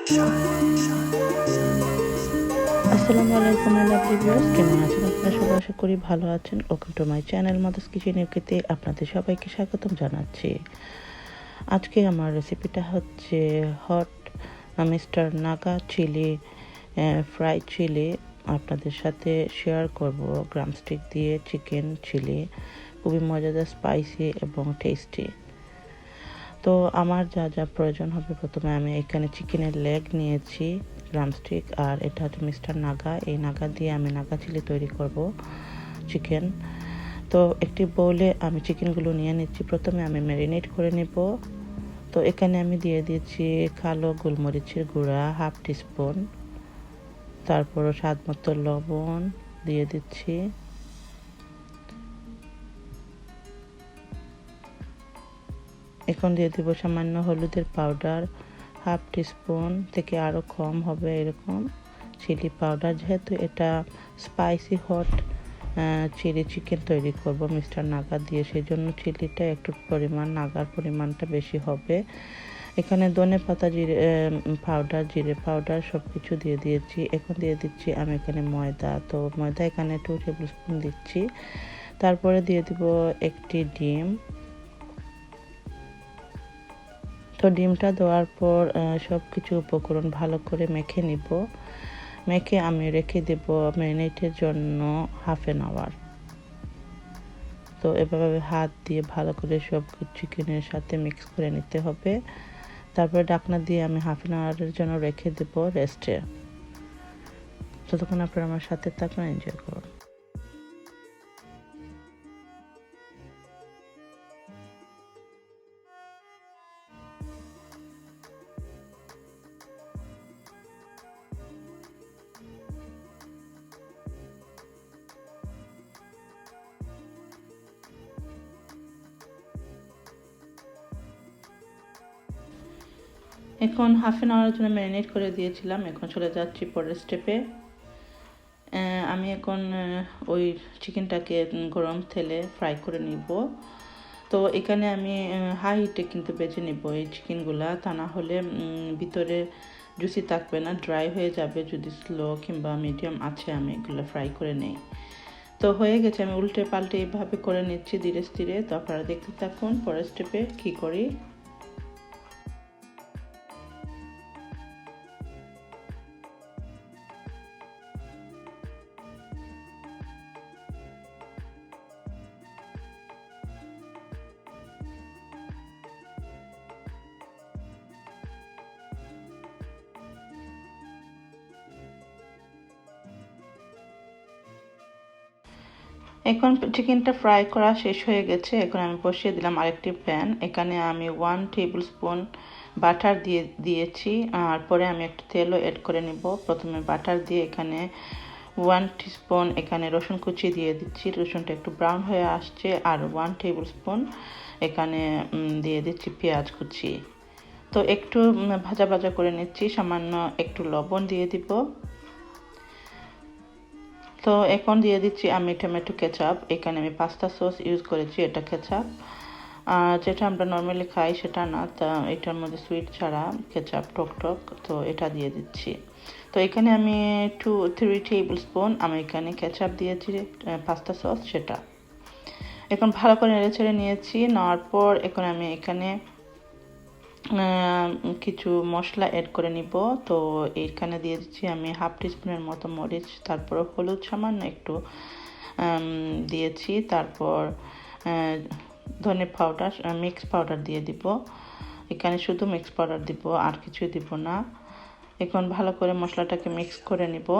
আসসালামু আলাইকুম lovely viewers, কেমন আছেন আপনারা সবাই? আশা করি ভালো আছেন। Welcome to my channel mother's kitchen ইউকেতে আপনাদের সবাইকে স্বাগতম জানাচ্ছি। আজকে আমার রেসিপিটা হচ্ছে hot mister Naga chilli fry chilli. আপনাদের সাথে শেয়ার করব ড্রামস্টিক দিয়ে চিকেন চিলি, খুবই মজাদার, স্পাইসি এবং টেস্টি। তো আমার যা যা প্রয়োজন হবে, প্রথমে আমি এখানে চিকেনের লেগ নিয়েছি, ড্রামস্টিক, আর এটা হচ্ছে মিস্টার নাগা। এই নাগা দিয়ে আমি নাগা চিলি তৈরি করব চিকেন। তো একটি বোলে আমি চিকেনগুলো নিয়ে নিচ্ছি। প্রথমে আমি ম্যারিনেট করে নেব। তো এখানে আমি দিয়ে দিয়েছি কালো গোলমরিচের গুঁড়া হাফ টিস্পুন, তারপর স্বাদ মতো লবণ দিয়ে দিচ্ছি। এখন দিয়ে দেবো সামান্য হলুদের পাউডার, হাফ টিস্পুন থেকে আরও কম হবে এরকম চিলি পাউডার। যেহেতু এটা স্পাইসি হট চিলি চিকেন তৈরি করব মিস্টার নাগা দিয়ে, সেই জন্য চিলিটা একটু পরিমাণ, নাগার পরিমাণটা বেশি হবে। এখানে ধনে পাতা, জিরে পাউডার, জিরে পাউডার সব কিছু দিয়ে দিয়েছি। এখন দিয়ে দিচ্ছি আমি এখানে ময়দা। তো ময়দা এখানে 2 টেবিল স্পুন দিচ্ছি। তারপরে দিয়ে দিব একটি ডিম। তো ডিমটা দেওয়ার পর সব কিছু উপকরণ ভালো করে মেখে নিব। মেখে আমি রেখে দেব ম্যারিনেটের জন্য হাফ অ্যান আওয়ার। তো এভাবে হাত দিয়ে ভালো করে সব চিকেনের সাথে মিক্স করে নিতে হবে। তারপরে ঢাকনা দিয়ে আমি হাফ অ্যান আওয়ারের জন্য রেখে দেব রেস্টে। ততক্ষণ আপনারা আমার সাথে থাকুন, এনজয় করুন। এখন হাফ অ্যান আওয়ারের জন্য ম্যারিনেট করে দিয়েছিলাম। এখন চলে যাচ্ছি পরের স্টেপে। আমি এখন ওই চিকেনটাকে গরম তেলে ফ্রাই করে নিব। তো এখানে আমি হাই হিটে কিন্তু বেজে নিব এই চিকেনগুলা, তা না হলে ভিতরে জুসি থাকবে না, ড্রাই হয়ে যাবে যদি স্লো কিংবা মিডিয়াম আছে আমি এগুলো ফ্রাই করে নেই। তো হয়ে গেছে, আমি উল্টে পাল্টে এইভাবে করে নিচ্ছি ধীরে ধীরে। তো আপনারা দেখতে থাকুন পরের স্টেপে কী করি। এখন চিকেনটা ফ্রাই করা শেষ হয়ে গেছে। এখন আমি বসিয়ে দিলাম আরেকটি প্যান। এখানে আমি 1 টেবিল স্পুন বাটার দিয়েছি, আর পরে আমি একটু তেলও অ্যাড করে নিব। প্রথমে বাটার দিয়ে এখানে 1 টিস্পুন এখানে রসুন কুচি দিয়ে দিচ্ছি। রসুনটা একটু ব্রাউন হয়ে আসছে। আর 1 টেবিল স্পুন এখানে দিয়ে দিচ্ছি পেঁয়াজ কুচি। তো একটু ভাজা ভাজা করে নিচ্ছি। সামান্য একটু লবণ দিয়ে দিব। তো এখন দিয়ে দিচ্ছি আমি টমেটো কেচাপ। এখানে আমি পাস্তা সস ইউজ করেছি, এটা কেচাপ যেটা আমরা নর্মালি খাই সেটা না, তা এটার মধ্যে সুইট ছাড়া কেচাপ টক টক, তো এটা দিয়ে দিচ্ছি। তো এখানে আমি 2-3 টেবিল স্পুন আমি এখানে কেচাপ দিয়েছি, পাস্তা সস সেটা। এখন ভালো করে নেড়ে ছেড়ে নিয়েছি। নেওয়ার পর এখন আমি এখানে কিছু মশলা অ্যাড করে নিব। তো এইখানে দিয়ে দিচ্ছি আমি হাফ টিস্পুনের মতো মরিচ, তারপর হলুদ সামান্য একটু দিয়েছি, তারপর ধনে পাউডার, মিক্স পাউডার দিয়ে দিব। এখানে শুধু মিক্স পাউডার দিব, আর কিছু দিব না। এখন ভালো করে মশলাটাকে মিক্স করে নিব।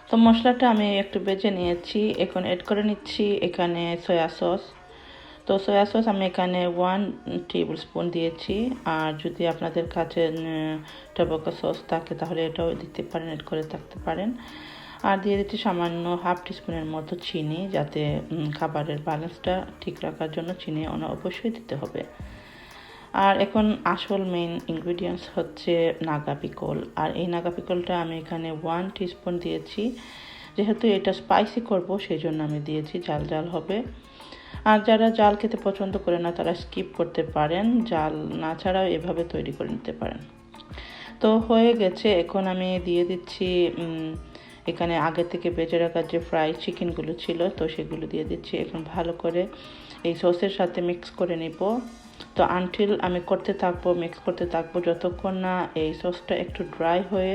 তো মশলাটা আমি একটু বেজে নিয়েছি। এখন অ্যাড করে নিচ্ছি এখানে সয়া সস। তো সয়া সস আমি এখানে 1 টেবিল স্পুন দিয়েছি। আর যদি আপনাদের কাছে টমেটো সস থাকে তাহলে এটাও দিতে পারেন, অ্যাড করে থাকতে পারেন। আর দিয়ে দিচ্ছি সামান্য হাফ টিস্পুনের মতো চিনি, যাতে খাবারের ব্যালেন্সটা ঠিক রাখার জন্য চিনি অবশ্যই দিতে হবে। আর এখন আসল মেইন ইনগ্রিডিয়েন্টস হচ্ছে নাগা পিকল। আর এই নাগা পিকলটা আমি এখানে 1 টিস্পুন দিয়েছি, যেহেতু এটা স্পাইসি করব সেই জন্য আমি দিয়েছি, ঝাল ঝাল হবে। আর যারা জাল খেতে পছন্দ করে না তারা স্কিপ করতে পারেন, জাল না ছাড়াও এভাবে তৈরি করে নিতে পারেন। তো হয়ে গেছে, এখন আমি দিয়ে দিচ্ছি এখানে আগে থেকে বেজে রাখা যে ফ্রাই চিকেনগুলো ছিল, তো সেগুলো দিয়ে দিচ্ছি। এখন ভালো করে এই সসের সাথে মিক্স করে নিব। তো আনটিল আমি মিক্স করতে থাকবো যতক্ষণ না এই সসটা একটু ড্রাই হয়ে,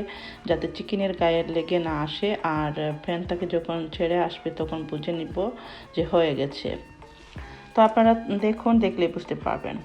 যাতে চিকেনের গায়ে লেগে না আসে। আর প্যানটাকে যখন ছেড়ে আসবে তখন বুঝে নিব যে হয়ে গেছে। তো আপনারা দেখলে বুঝতে পারবেন।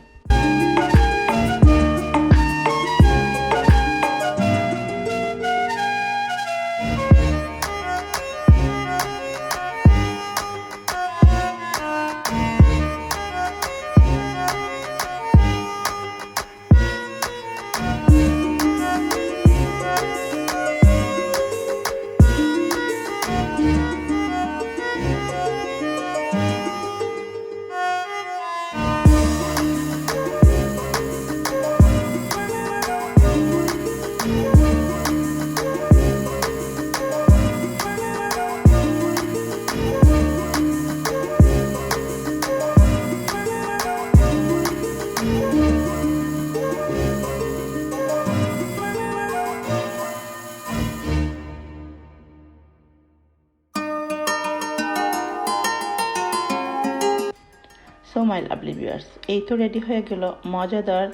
সো মাই লাভলি ভিউয়ার্স, এই তো রেডি হয়ে গেল মজাদার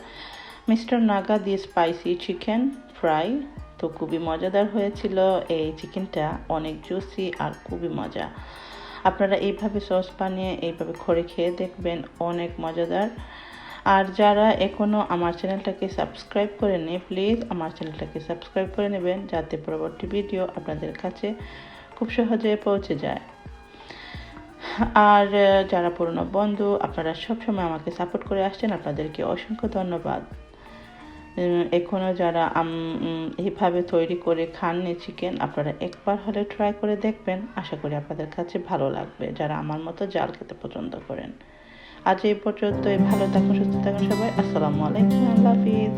মিস্টার নাগা দিয়ে স্পাইসি চিকেন ফ্রাই। তো খুবই মজাদার হয়েছিল এই চিকেনটা, অনেক জুসি আর খুবই মজা। আপনারা এইভাবে সস বানিয়ে এইভাবে করে খেয়ে দেখবেন, অনেক মজাদার। আর যারা এখনও আমার চ্যানেলটাকে সাবস্ক্রাইব করেননি, প্লিজ আমার চ্যানেলটাকে সাবস্ক্রাইব করে নেবেন, যাতে পরবর্তী ভিডিও আপনাদের কাছে খুব সহজে পৌঁছে যায়। আর যারা পুরনো বন্ধু, আপনারা সবসময় আমাকে সাপোর্ট করে আসছেন, আপনাদেরকে অসংখ্য ধন্যবাদ। এখনও যারা এইভাবে তৈরি করে খাননি চিকেন, আপনারা একবার হলে ট্রাই করে দেখবেন, আশা করি আপনাদের কাছে ভালো লাগবে, যারা আমার মতো জাল খেতে পছন্দ করেন। আজ এই পর্যন্তই, ভালো থাকুন, সুস্থ থাকুন সবাই। আসসালামু আলাইকুম, আল্লাহ হাফিজ।